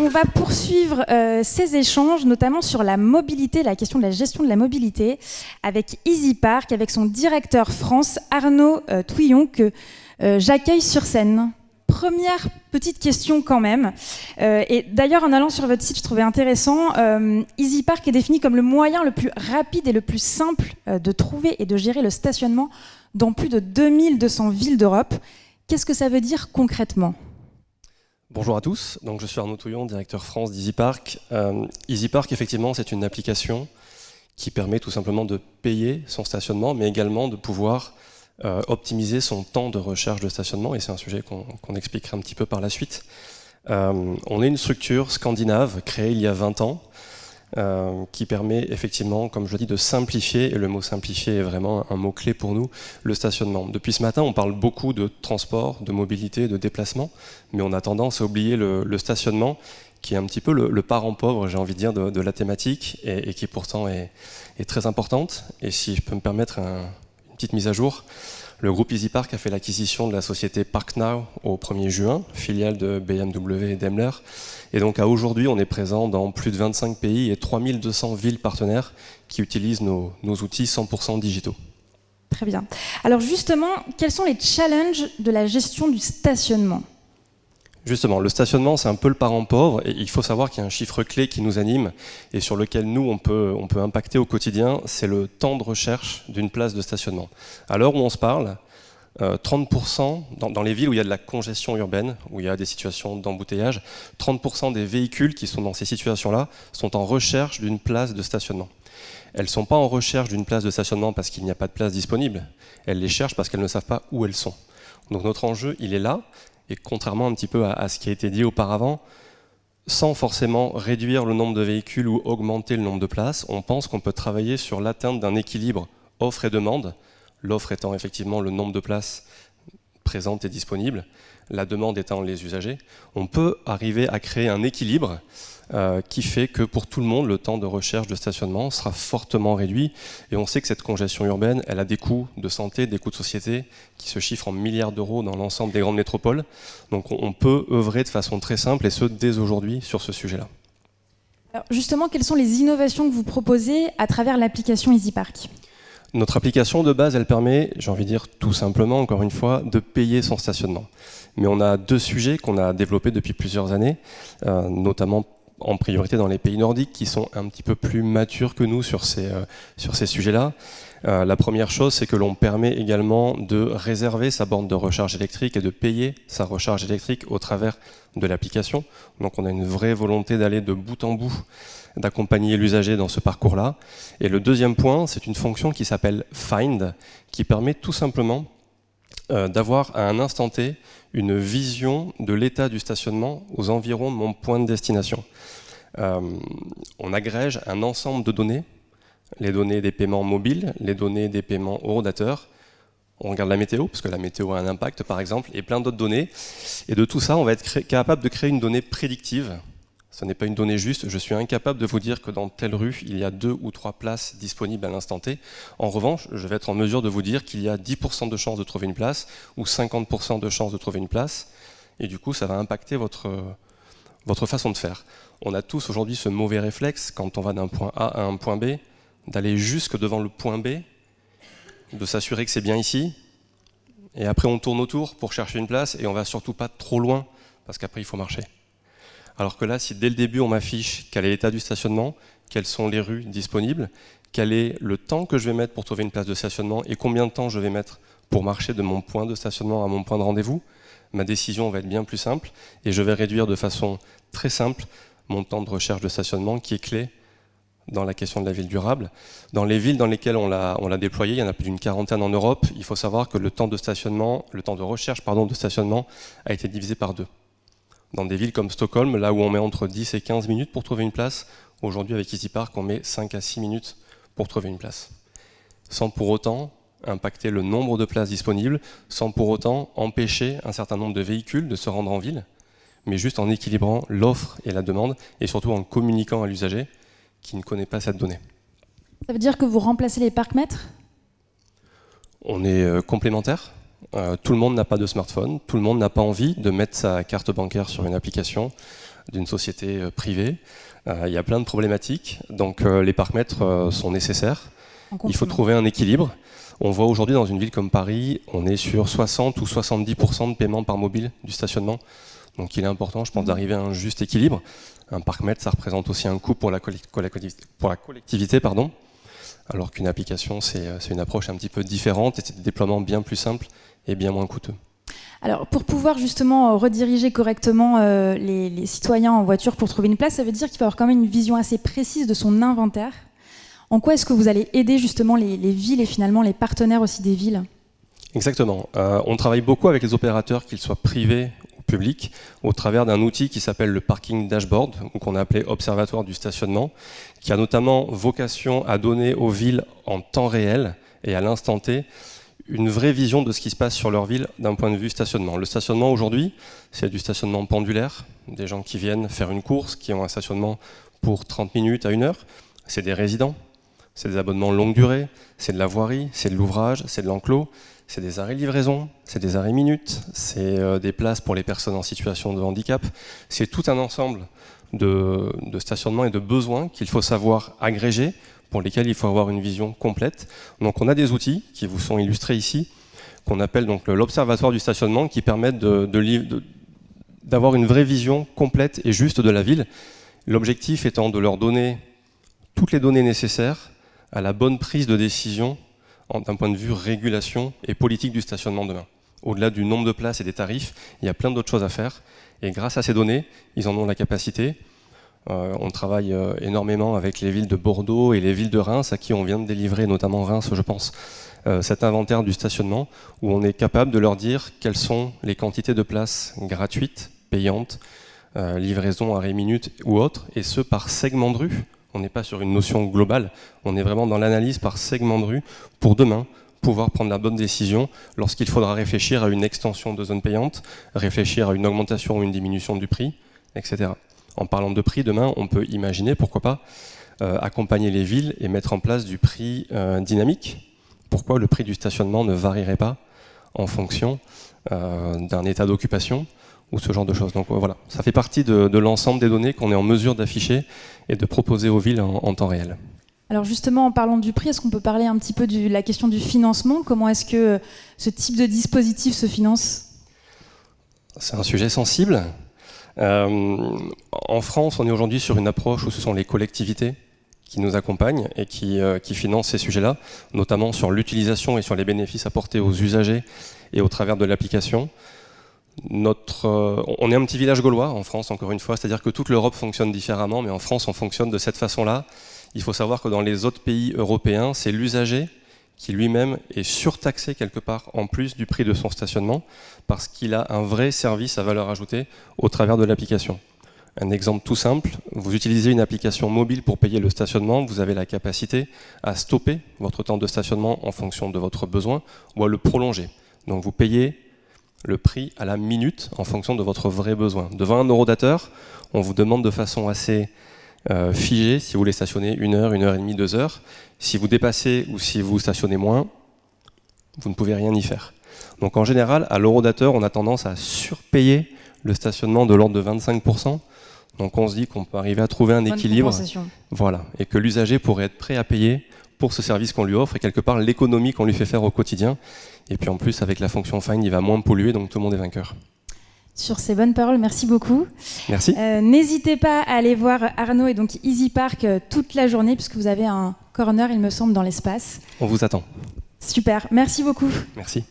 on va poursuivre ces échanges, notamment sur la mobilité, la question de la gestion de la mobilité, avec EasyPark, avec son directeur France, Arnaud Touillon, que j'accueille sur scène. Première petite question quand même. Et d'ailleurs, en allant sur votre site, je trouvais intéressant, EasyPark est défini comme le moyen le plus rapide et le plus simple de trouver et de gérer le stationnement dans plus de 2200 villes d'Europe. Qu'est-ce que ça veut dire concrètement ? Bonjour à tous, donc je suis Arnaud Touillon, directeur France d'EasyPark. EasyPark, effectivement, c'est une application qui permet tout simplement de payer son stationnement, mais également de pouvoir optimiser son temps de recherche de stationnement, et c'est un sujet qu'on expliquera un petit peu par la suite. On est une structure scandinave créée il y a 20 ans, qui permet effectivement, comme je le dis, de simplifier, et le mot simplifier est vraiment un mot-clé pour nous, le stationnement. Depuis ce matin, on parle beaucoup de transport, de mobilité, de déplacement, mais on a tendance à oublier le stationnement, qui est un petit peu le parent pauvre, j'ai envie de dire, de la thématique, et qui pourtant est très importante. Et si je peux me permettre une petite mise à jour, le groupe EasyPark a fait l'acquisition de la société ParkNow au 1er juin, filiale de BMW et Daimler. Et donc à aujourd'hui, on est présent dans plus de 25 pays et 3200 villes partenaires qui utilisent nos outils 100% digitaux. Très bien. Alors justement, quels sont les challenges de la gestion du stationnement ? Justement, le stationnement, c'est un peu le parent pauvre, et il faut savoir qu'il y a un chiffre clé qui nous anime et sur lequel nous, on peut impacter au quotidien, c'est le temps de recherche d'une place de stationnement. À l'heure où on se parle, 30%, dans les villes où il y a de la congestion urbaine, où il y a des situations d'embouteillage, 30% des véhicules qui sont dans ces situations-là sont en recherche d'une place de stationnement. Elles ne sont pas en recherche d'une place de stationnement parce qu'il n'y a pas de place disponible, elles les cherchent parce qu'elles ne savent pas où elles sont. Donc notre enjeu, il est là. Et contrairement un petit peu à ce qui a été dit auparavant, sans forcément réduire le nombre de véhicules ou augmenter le nombre de places, on pense qu'on peut travailler sur l'atteinte d'un équilibre offre et demande, l'offre étant effectivement le nombre de places présentes et disponibles, la demande étant les usagers. On peut arriver à créer un équilibre qui fait que pour tout le monde, le temps de recherche de stationnement sera fortement réduit. Et on sait que cette congestion urbaine, elle a des coûts de santé, des coûts de société qui se chiffrent en milliards d'euros dans l'ensemble des grandes métropoles. Donc on peut œuvrer de façon très simple, et ce, dès aujourd'hui, sur ce sujet-là. Alors justement, quelles sont les innovations que vous proposez à travers l'application EasyPark ? Notre application de base, elle permet, j'ai envie de dire tout simplement, encore une fois, de payer son stationnement. Mais on a deux sujets qu'on a développés depuis plusieurs années, notamment en priorité dans les pays nordiques qui sont un petit peu plus matures que nous sur ces sujets-là. La première chose, c'est que l'on permet également de réserver sa borne de recharge électrique et de payer sa recharge électrique au travers de l'application. Donc on a une vraie volonté d'aller de bout en bout, d'accompagner l'usager dans ce parcours-là. Et le deuxième point, c'est une fonction qui s'appelle Find, qui permet tout simplement d'avoir à un instant T une vision de l'état du stationnement aux environs de mon point de destination. On agrège un ensemble de données, les données des paiements mobiles, les données des paiements au rodateur. On regarde la météo, parce que la météo a un impact par exemple, et plein d'autres données. Et de tout ça, on va être capable de créer une donnée prédictive. Ce n'est pas une donnée juste, je suis incapable de vous dire que dans telle rue, il y a 2 ou 3 places disponibles à l'instant T. En revanche, je vais être en mesure de vous dire qu'il y a 10% de chances de trouver une place ou 50% de chances de trouver une place. Et du coup, ça va impacter votre façon de faire. On a tous aujourd'hui ce mauvais réflexe, quand on va d'un point A à un point B, d'aller jusque devant le point B, de s'assurer que c'est bien ici, et après on tourne autour pour chercher une place, et on va surtout pas trop loin, parce qu'après il faut marcher. Alors que là, si dès le début on m'affiche quel est l'état du stationnement, quelles sont les rues disponibles, quel est le temps que je vais mettre pour trouver une place de stationnement et combien de temps je vais mettre pour marcher de mon point de stationnement à mon point de rendez-vous, ma décision va être bien plus simple et je vais réduire de façon très simple mon temps de recherche de stationnement qui est clé dans la question de la ville durable. Dans les villes dans lesquelles on l'a déployé, il y en a plus d'une quarantaine en Europe, il faut savoir que le temps de recherche de stationnement a été divisé par 2. Dans des villes comme Stockholm, là où on met entre 10 et 15 minutes pour trouver une place, aujourd'hui avec EasyPark, on met 5 à 6 minutes pour trouver une place. Sans pour autant impacter le nombre de places disponibles, sans pour autant empêcher un certain nombre de véhicules de se rendre en ville, mais juste en équilibrant l'offre et la demande, et surtout en communiquant à l'usager qui ne connaît pas cette donnée. Ça veut dire que vous remplacez les parcs-mètres ? On est complémentaires. tout le monde n'a pas de smartphone, tout le monde n'a pas envie de mettre sa carte bancaire sur une application d'une société privée. Il y a plein de problématiques, donc les parcs-mètres sont nécessaires. Il faut trouver un équilibre. On voit aujourd'hui dans une ville comme Paris, on est sur 60 ou 70% de paiement par mobile du stationnement. Donc il est important, je pense, d'arriver à un juste équilibre. Un parc-mètre, ça représente aussi un coût pour la collectivité, pardon. Alors qu'une application, c'est une approche un petit peu différente et c'est des déploiements bien plus simples et bien moins coûteux. Alors, pour pouvoir justement rediriger correctement les citoyens en voiture pour trouver une place, ça veut dire qu'il faut avoir quand même une vision assez précise de son inventaire. En quoi est-ce que vous allez aider justement les villes et finalement les partenaires aussi des villes ? Exactement. On travaille beaucoup avec les opérateurs, qu'ils soient privés ou publics, au travers d'un outil qui s'appelle le Parking Dashboard, ou qu'on a appelé Observatoire du stationnement, qui a notamment vocation à donner aux villes en temps réel et à l'instant T une vraie vision de ce qui se passe sur leur ville d'un point de vue stationnement. Le stationnement aujourd'hui, c'est du stationnement pendulaire, des gens qui viennent faire une course, qui ont un stationnement pour 30 minutes à 1 heure. C'est des résidents, c'est des abonnements longue durée, c'est de la voirie, c'est de l'ouvrage, c'est de l'enclos, c'est des arrêts livraison, c'est des arrêts minutes, c'est des places pour les personnes en situation de handicap. C'est tout un ensemble de stationnement et de besoins qu'il faut savoir agréger, pour lesquels il faut avoir une vision complète. Donc on a des outils qui vous sont illustrés ici, qu'on appelle donc l'Observatoire du stationnement, qui permettent d'avoir une vraie vision complète et juste de la ville. L'objectif étant de leur donner toutes les données nécessaires à la bonne prise de décision d'un point de vue régulation et politique du stationnement demain. Au-delà du nombre de places et des tarifs, il y a plein d'autres choses à faire. Et grâce à ces données, ils en ont la capacité. On travaille énormément avec les villes de Bordeaux et les villes de Reims, à qui on vient de délivrer, notamment Reims, je pense, cet inventaire du stationnement, où on est capable de leur dire quelles sont les quantités de places gratuites, payantes, livraison, arrêt minute ou autres, et ce par segment de rue. On n'est pas sur une notion globale, on est vraiment dans l'analyse par segment de rue pour demain pouvoir prendre la bonne décision lorsqu'il faudra réfléchir à une extension de zone payante, réfléchir à une augmentation ou une diminution du prix, etc. En parlant de prix, demain, on peut imaginer, pourquoi pas, accompagner les villes et mettre en place du prix dynamique. Pourquoi le prix du stationnement ne varierait pas en fonction d'un état d'occupation ou ce genre de choses. Donc voilà, ça fait partie de l'ensemble des données qu'on est en mesure d'afficher et de proposer aux villes en temps réel. Alors justement, en parlant du prix, est-ce qu'on peut parler un petit peu de la question du financement ? Comment est-ce que ce type de dispositif se finance ? C'est un sujet sensible. En France, on est aujourd'hui sur une approche où ce sont les collectivités qui nous accompagnent et qui financent ces sujets-là, notamment sur l'utilisation et sur les bénéfices apportés aux usagers et au travers de l'application. On est un petit village gaulois en France, encore une fois, c'est-à-dire que toute l'Europe fonctionne différemment, mais en France, on fonctionne de cette façon-là. Il faut savoir que dans les autres pays européens, c'est l'usager qui lui-même est surtaxé quelque part en plus du prix de son stationnement parce qu'il a un vrai service à valeur ajoutée au travers de l'application. Un exemple tout simple, vous utilisez une application mobile pour payer le stationnement, vous avez la capacité à stopper votre temps de stationnement en fonction de votre besoin ou à le prolonger. Donc vous payez le prix à la minute en fonction de votre vrai besoin. Devant un horodateur, on vous demande de façon assez figée si vous voulez stationner 1 heure, 1 heure et demie, 2 heures. Si vous dépassez ou si vous stationnez moins, vous ne pouvez rien y faire. Donc en général, à l'horodateur, on a tendance à surpayer le stationnement de l'ordre de 25%. Donc on se dit qu'on peut arriver à trouver un équilibre, voilà, et que l'usager pourrait être prêt à payer pour ce service qu'on lui offre et quelque part l'économie qu'on lui fait faire au quotidien. Et puis en plus, avec la fonction Find, il va moins polluer, donc tout le monde est vainqueur. Sur ces bonnes paroles, merci beaucoup. Merci. N'hésitez pas à aller voir Arnaud et donc Easy Park toute la journée, puisque vous avez un corner, il me semble, dans l'espace. On vous attend. Super, merci beaucoup. Merci.